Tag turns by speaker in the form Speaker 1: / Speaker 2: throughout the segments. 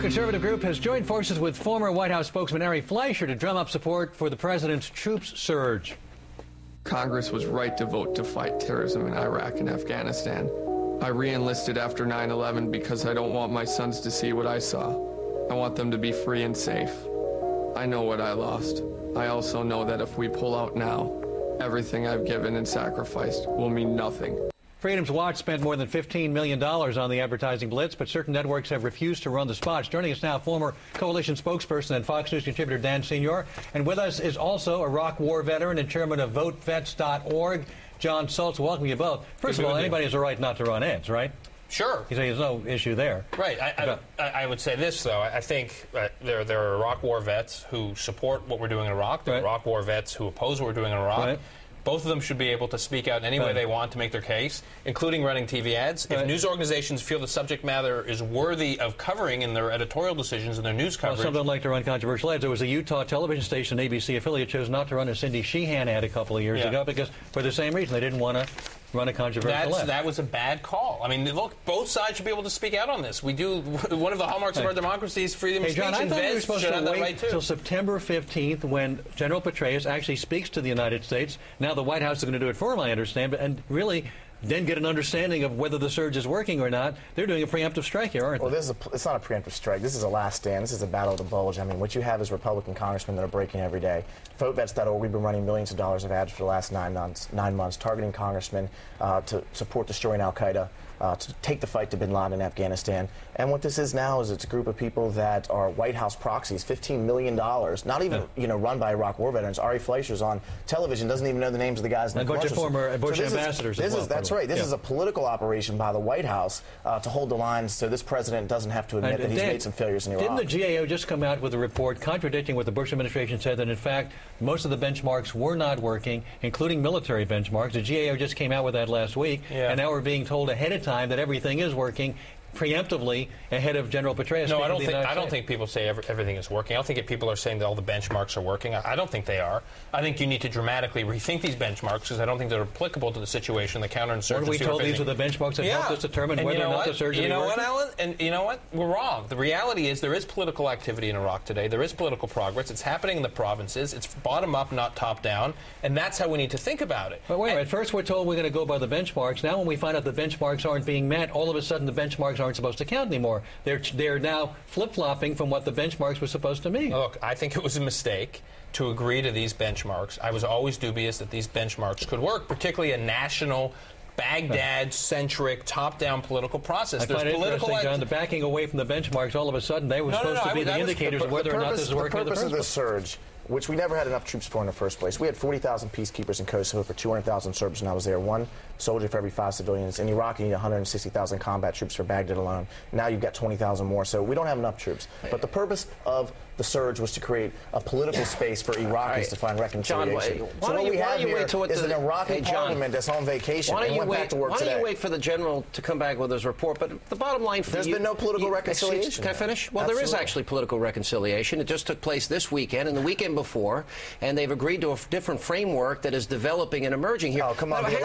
Speaker 1: conservative group has joined forces with former White House spokesman Ari Fleischer to drum up support for the president's troops surge.
Speaker 2: Congress was right to vote to fight terrorism in Iraq and Afghanistan. I re-enlisted after 9/11 because I don't want my sons to see what I saw. I want them to be free and safe. I know what I lost. I also know that if we pull out now, everything I've given and sacrificed will mean nothing.
Speaker 1: Freedom's Watch spent more than $15 million on the advertising blitz, but certain networks have refused to run the spots. Joining us now, former coalition spokesperson and Fox News contributor Dan Senior. And with us is also Iraq war veteran and chairman of VoteVets.org, Jon Soltz. Welcome you both. First of all, anybody has a right not to run ads, right?
Speaker 3: Sure.
Speaker 1: There's no issue there.
Speaker 3: Right. I would say this, though. I think there are Iraq war vets who support what we're doing in Iraq. There are Iraq war vets who oppose what we're doing in Iraq. Right. Both of them should be able to speak out in any way they want to make their case, including running TV ads. If news organizations feel the subject matter is worthy of covering in their editorial decisions and their news coverage.
Speaker 1: Well, some don't like to run controversial ads. There was a Utah television station, ABC affiliate, chose not to run a Cindy Sheehan ad a couple of years ago because for the same reason. They didn't want to run a controversial ad.
Speaker 3: That was a bad call. I mean, look, both sides should be able to speak out on this. We do. One of the hallmarks of our democracy is freedom of speech.
Speaker 1: John, I thought we were supposed to wait until
Speaker 3: right
Speaker 1: September 15th when General Petraeus actually speaks to the United States. Now the White House is going to do it for him, I understand, and really then get an understanding of whether the surge is working or not. They're doing a preemptive strike here, aren't they?
Speaker 4: Well, it's not a preemptive strike. This is a last stand. This is a battle of the bulge. I mean, what you have is Republican congressmen that are breaking every day. VoteVets.org, we've been running millions of dollars of ads for the last 9 months, targeting congressmen to support destroying al-Qaeda, to take the fight to bin Laden in Afghanistan. And what this is now is it's a group of people that are White House proxies, $15 million, not even run by Iraq war veterans. Ari Fleischer's on television, doesn't even know the names of the guys in the
Speaker 1: commercials. And a bunch of former Bush ambassadors as well.
Speaker 4: That's right. This is a political operation by the White House to hold the line so this president doesn't have to admit that he's made some failures in Iraq.
Speaker 1: Didn't the GAO just come out with a report contradicting what the Bush administration said, that in fact most of the benchmarks were not working, including military benchmarks? The GAO just came out with that last week, and now we're being told ahead of time that everything is working preemptively ahead of General Petraeus.
Speaker 3: No, I don't think people say everything is working. I don't think people are saying that all the benchmarks are working. I don't think they are. I think you need to dramatically rethink these benchmarks because I don't think they're applicable to the situation, the counterinsurgency.
Speaker 1: Weren't we told these are the benchmarks that helped us determine whether or not the surge is working?
Speaker 3: You know what, Alan? And you know what? We're wrong. The reality is there is political activity in Iraq today. There is political progress. It's happening in the provinces. It's bottom up, not top down. And that's how we need to think about it.
Speaker 1: But wait a minute. First we're told we're going to go by the benchmarks. Now when we find out the benchmarks aren't being met, all of a sudden the benchmarks aren't supposed to count anymore. They're now flip-flopping from what the benchmarks were supposed to mean.
Speaker 3: Look, I think it was a mistake to agree to these benchmarks. I was always dubious that these benchmarks could work, particularly a national Baghdad-centric, top-down political process.
Speaker 1: There's political John, the backing away from the benchmarks, all of a sudden, they were supposed to be the indicators of whether or not this is working.
Speaker 4: The purpose of this surge, which we never had enough troops for in the first place. We had 40,000 peacekeepers in Kosovo for 200,000 Serbs when I was there. 1 soldier for every 5 civilians. In Iraq, you need 160,000 combat troops for Baghdad alone. Now you've got 20,000 more, so we don't have enough troops. But the purpose of the surge was to create a political space for Iraqis to find reconciliation.
Speaker 5: John,
Speaker 4: so what we have here is an Iraqi parliament that's on vacation and went back to work today.
Speaker 5: Why don't you wait for the general to come back with his report? But the bottom line for
Speaker 4: There's been no political reconciliation.
Speaker 5: Can I finish? Well, there is actually political reconciliation. It just took place this weekend and the weekend before, and they've agreed to a different framework that is developing and emerging here.
Speaker 4: Oh, come on,
Speaker 5: it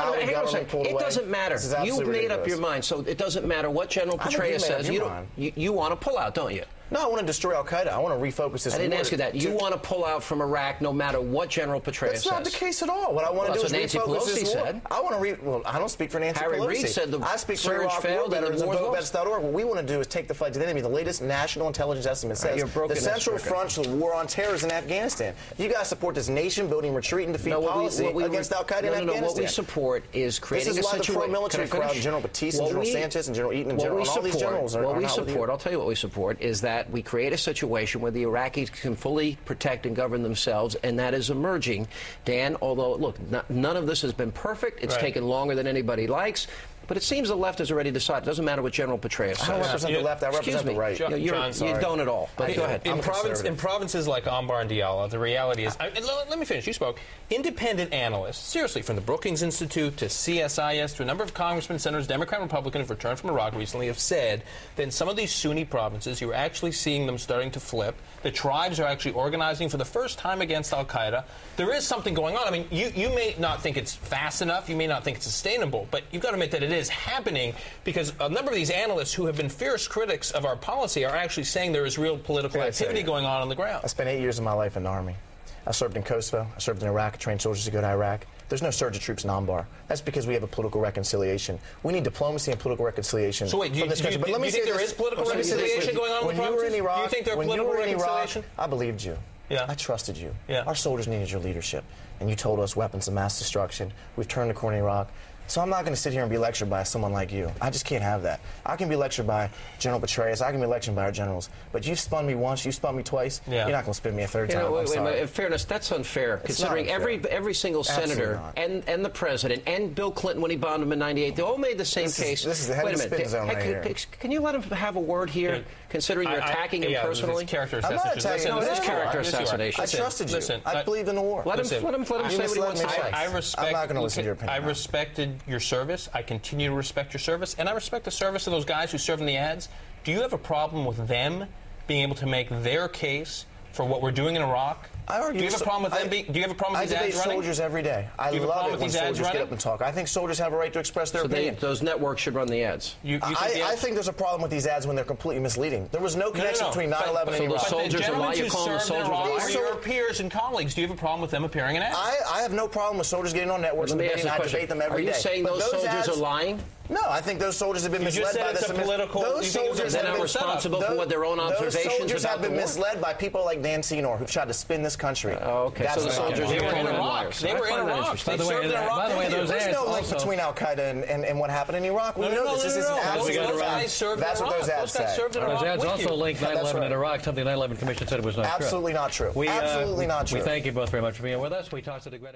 Speaker 5: doesn't matter. You've made up your mind, so it doesn't matter what General Petraeus says. You want to pull out, don't you?
Speaker 4: No, I want to destroy al-Qaeda. I want to refocus this.
Speaker 5: I didn't ask you that. You want to pull out from Iraq no matter what General Petraeus says.
Speaker 4: That's not the case at all. What I want to do is
Speaker 5: Nancy Pelosi said.
Speaker 4: I want to well, I don't speak for Nancy Pelosi.
Speaker 5: Harry Reid said the
Speaker 4: I speak for Iraq war veterans and VoteVets.org. What we want to do is take the fight to the enemy. The latest national intelligence estimate says the Central Front to the war on terror is in Afghanistan. You guys support this nation-building retreat and defeat policy against al-Qaeda in Afghanistan.
Speaker 5: No, what we support is creating a situation.
Speaker 4: This is why the pro-military crowd, General Batiste and General Sanchez and General Eaton and all these generals are not with you.
Speaker 5: I'll tell you what we support is that we create a situation where the Iraqis can fully protect and govern themselves, and that is emerging, Dan, although, look, none of this has been perfect. It's taken longer than anybody likes. But it seems the left has already decided. It doesn't matter what General Petraeus says.
Speaker 4: I don't represent the left. I represent the right.
Speaker 5: You don't at all. But go ahead.
Speaker 3: In provinces like Anbar and Diyala, the reality is, let me finish. You spoke. Independent analysts, seriously, from the Brookings Institute to CSIS to a number of congressmen, senators, Democrat and Republican who've returned from Iraq recently, have said that in some of these Sunni provinces, you're actually seeing them starting to flip. The tribes are actually organizing for the first time against al-Qaeda. There is something going on. I mean, you may not think it's fast enough. You may not think it's sustainable. But you've got to admit that it is is happening, because a number of these analysts who have been fierce critics of our policy are actually saying there is real political activity going on the ground.
Speaker 4: I spent 8 years of my life in the Army. I served in Kosovo. I served in Iraq. I trained soldiers to go to Iraq. There's no surge of troops in Anbar. That's because we have a political reconciliation. We need diplomacy and political reconciliation.
Speaker 3: So wait, do you think there is political reconciliation going on?
Speaker 4: When you were in Iraq,
Speaker 3: do you think there political reconciliation?
Speaker 4: I believed you.
Speaker 3: Yeah.
Speaker 4: I trusted you.
Speaker 3: Yeah.
Speaker 4: Our soldiers needed your leadership, and you told us weapons of mass destruction. We've turned the corner in Iraq. So I'm not going to sit here and be lectured by someone like you. I just can't have that. I can be lectured by General Petraeus. I can be lectured by our generals. But you've spun me once. You've spun me twice. Yeah. You're not going to spin me a third time.
Speaker 5: Wait, in fairness, that's unfair, considering every single senator and the president and Bill Clinton when he bombed him in '98, they all made the same case.
Speaker 4: This is the heavy spin zone right here.
Speaker 5: Can you let him have a word here, considering you're attacking him personally?
Speaker 3: Character
Speaker 4: I'm not attacking him.
Speaker 5: No, it is character assassination.
Speaker 4: I trusted you. I believed in the war.
Speaker 5: Let him say what he wants to say.
Speaker 3: I'm
Speaker 4: not going to listen to your opinion.
Speaker 3: I respected your service. I continue to respect your service, and I respect the service of those guys who serve in the ads. Do you have a problem with them being able to make their case for what we're doing in Iraq? Do you have a problem with them being? Do you have a problem with these ads running?
Speaker 4: I debate soldiers every day. I love it when soldiers get up and talk. I think soldiers have a right to express their opinion.
Speaker 5: Those networks should run the ads.
Speaker 4: I think there's a problem with these ads when they're completely misleading. There was no connection between 9/11 and Iraq.
Speaker 5: The soldiers are lying. You're calling the soldiers liars?
Speaker 3: Your peers and colleagues, do you have a problem with them appearing in ads?
Speaker 4: I have no problem with soldiers getting on networks and debating. I debate them every day.
Speaker 5: Are you saying those soldiers are lying?
Speaker 4: No, I think those soldiers have been misled by this.
Speaker 5: Those soldiers are not responsible for what their own observations
Speaker 4: about the war. Those soldiers have been misled by people like Dan Senor, who've tried to spin this country.
Speaker 5: Okay, so the soldiers
Speaker 3: were in Iraq. They were in Iraq.
Speaker 1: By the way, those ads
Speaker 4: there's no link between Al Qaeda and what happened in Iraq. We know this. This is absolutely wrong. That's what those ads say.
Speaker 1: Those ads also link 9/11 in Iraq. Something the 9/11 Commission said it was not true.
Speaker 4: Absolutely not true. Absolutely not true.
Speaker 1: We thank you both very much for being with us. We talked to the great